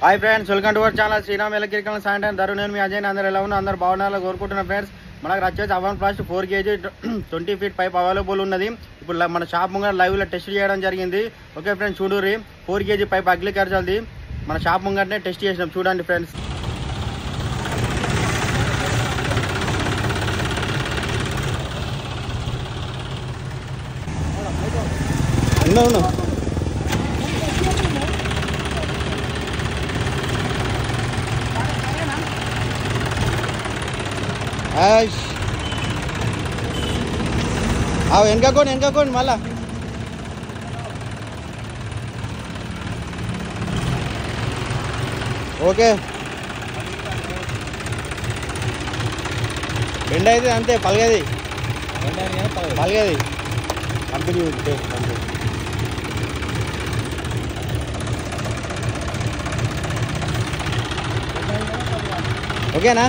Hi friends, welcome to our channel Shriram electrical saint and ధరు. నేను మీ అజయ్. అందరూ ఎలా ఉన్నా? అందరు బాగున్నారో కోరుకుంటున్నా ఫ్రెండ్స్. మనకు వచ్చేసి అవన్ ప్లాస్ట్ 4 kg 20 feet పైప్ అవైలబుల్ ఉన్నది. ఇప్పుడు మన షాప్ ముంగట లైవ్లో టెస్ట్ చేయడం జరిగింది. ఓకే ఫ్రెండ్స్, చూడుర్రి 4 kg పైప్ అగ్రికల్చర్ది మన షాప్ ముంగటనే టెస్ట్ చేసినాం. చూడండి ఫ్రెండ్స్. ఉన్నా వెనకపోండి మళ్ళా. ఓకే, బెండ్ అయితే అంతే, పలగది కంపెనీ. ఓకేనా?